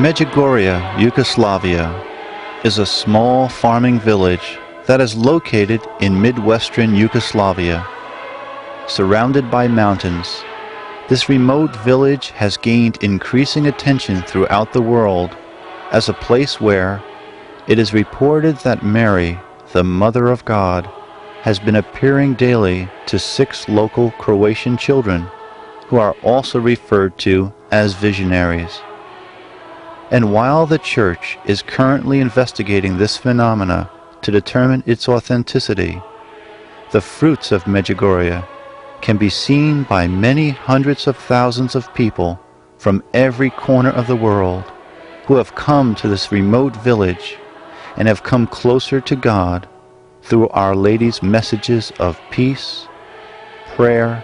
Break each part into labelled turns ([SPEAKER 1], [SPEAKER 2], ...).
[SPEAKER 1] Medugorje, Yugoslavia, is a small farming village that is located in midwestern Yugoslavia. Surrounded by mountains, this remote village has gained increasing attention throughout the world as a place where it is reported that Mary, the Mother of God, has been appearing daily to 6 local Croatian children who are also referred to as Visionaries. And while the Church is currently investigating this phenomena to determine its authenticity, the fruits of Medugorje can be seen by many hundreds of thousands of people from every corner of the world who have come to this remote village and have come closer to God through Our Lady's messages of peace, prayer,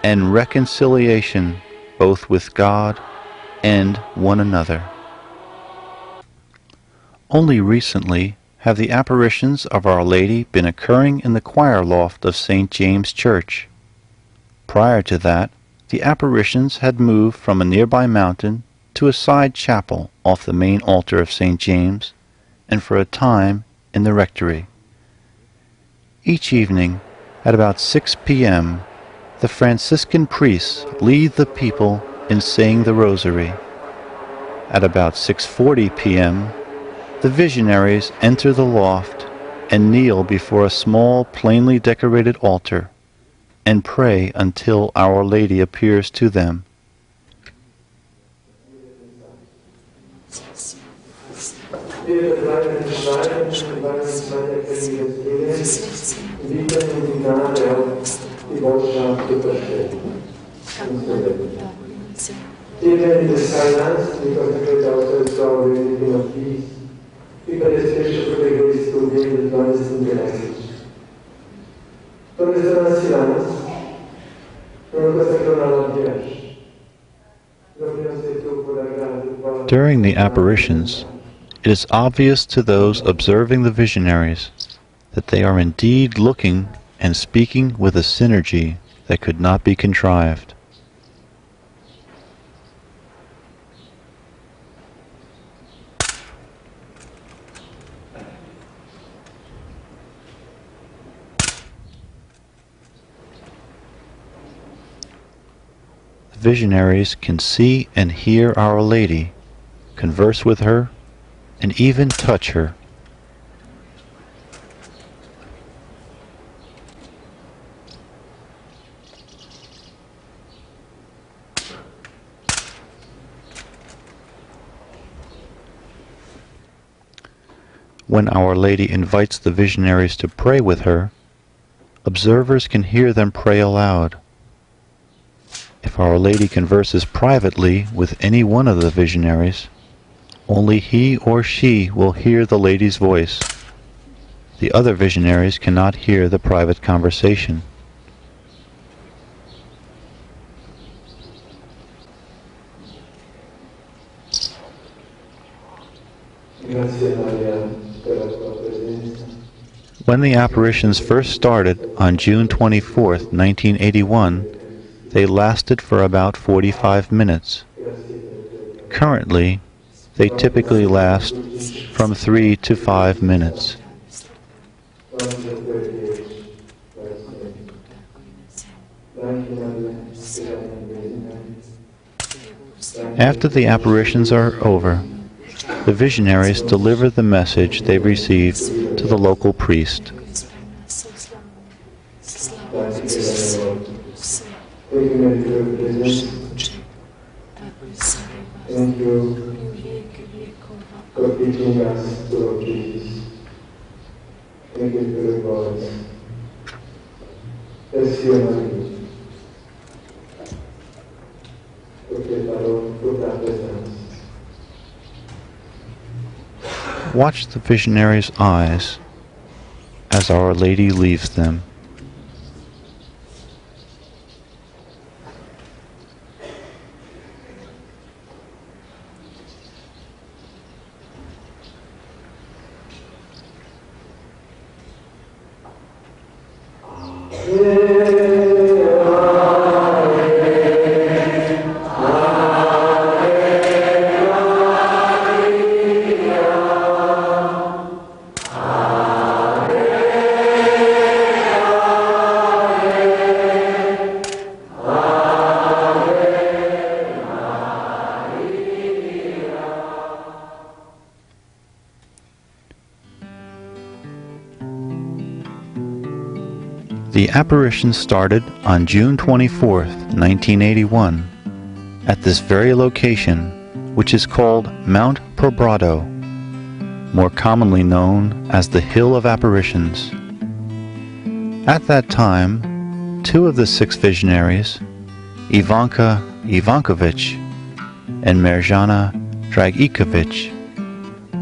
[SPEAKER 1] and reconciliation both with God and one another. Only recently have the apparitions of Our Lady been occurring in the choir loft of St. James Church. Prior to that, the apparitions had moved from a nearby mountain to a side chapel off the main altar of St. James, and for a time in the rectory. Each evening, at about 6 p.m., the Franciscan priests lead the people in saying the Rosary. At about 6:40 p.m., the Visionaries enter the loft and kneel before a small, plainly decorated altar and pray until Our Lady appears to them.
[SPEAKER 2] Even in the silence, we consecrate ourselves to our religion of peace. We pray especially for the grace to gain the advances in the message. Con restare nel silenzio, non consacrare la pièce.
[SPEAKER 1] During the apparitions, it is obvious to those observing the Visionaries that they are indeed looking and speaking with a synergy that could not be contrived. The Visionaries can see and hear Our Lady, converse with her, and even touch her. When Our Lady invites the Visionaries to pray with her, observers can hear them pray aloud. If Our Lady converses privately with any one of the Visionaries, only he or she will hear the Lady's voice. The other Visionaries cannot hear the private conversation. When the apparitions first started on June 24, 1981, they lasted for about 45 minutes. Currently, they typically last from 3 to 5 minutes. After the apparitions are over, the Visionaries deliver the message they've received to the local priest.
[SPEAKER 2] Thank you for teaching us to love Jesus. Thank you for the voice. Visionaries.
[SPEAKER 1] Watch the Visionaries' eyes as Our Lady leaves them. The apparition started on June 24, 1981, at this very location, which is called Mount Pobrado, more commonly known as the Hill of Apparitions. At that time, 2 of the 6 visionaries, Ivanka Ivankovic and Mirjana Dragicevic,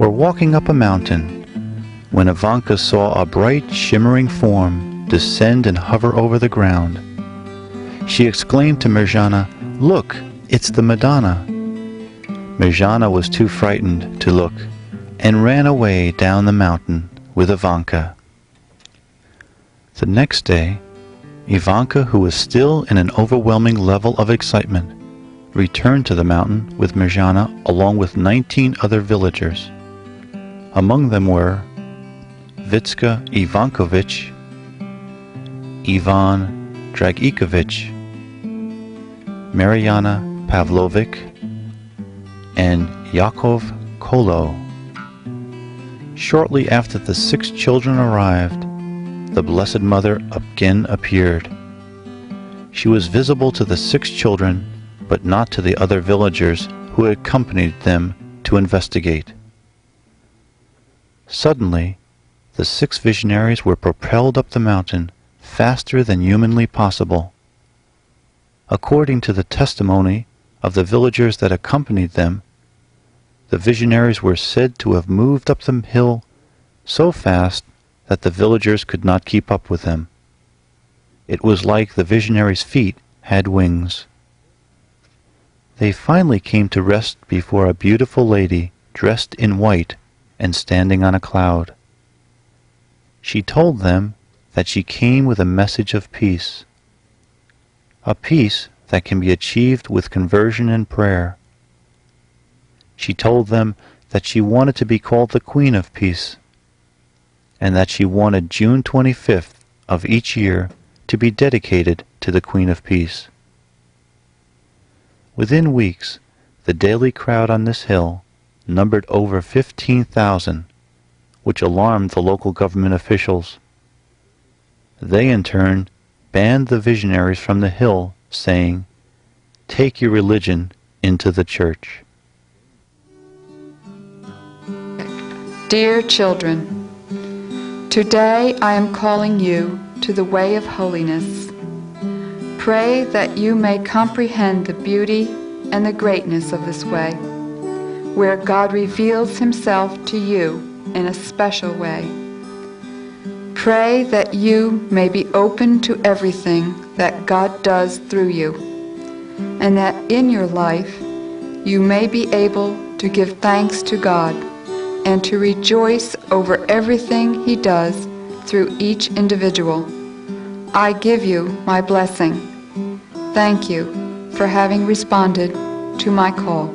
[SPEAKER 1] were walking up a mountain when Ivanka saw a bright, shimmering form descend and hover over the ground. She exclaimed to Mirjana, "Look, it's the Madonna." Mirjana was too frightened to look and ran away down the mountain with Ivanka. The next day, Ivanka, who was still in an overwhelming level of excitement, returned to the mountain with Mirjana along with 19 other villagers. Among them were Vicka Ivankovic, Ivan Dragicevic, Mirjana Pavlovic, and Jakov Colo. Shortly after the 6 children arrived, the Blessed Mother again appeared. She was visible to the 6 children, but not to the other villagers who had accompanied them to investigate. Suddenly, the 6 visionaries were propelled up the mountain faster than humanly possible. According to the testimony of the villagers that accompanied them, the visionaries were said to have moved up the hill so fast that the villagers could not keep up with them. It was like the visionaries' feet had wings. They finally came to rest before a beautiful lady dressed in white and standing on a cloud. She told them that she came with a message of peace, a peace that can be achieved with conversion and prayer. She told them that she wanted to be called the Queen of Peace, and that she wanted June 25th of each year to be dedicated to the Queen of Peace. Within weeks, the daily crowd on this hill numbered over 15,000, which alarmed the local government officials. They in turn banned the visionaries from the hill, saying, "Take your religion into the church."
[SPEAKER 3] Dear children, today I am calling you to the way of holiness. Pray that you may comprehend the beauty and the greatness of this way, where God reveals Himself to you in a special way. Pray that you may be open to everything that God does through you, and that in your life you may be able to give thanks to God and to rejoice over everything He does through each individual. I give you my blessing. Thank you for having responded to my call.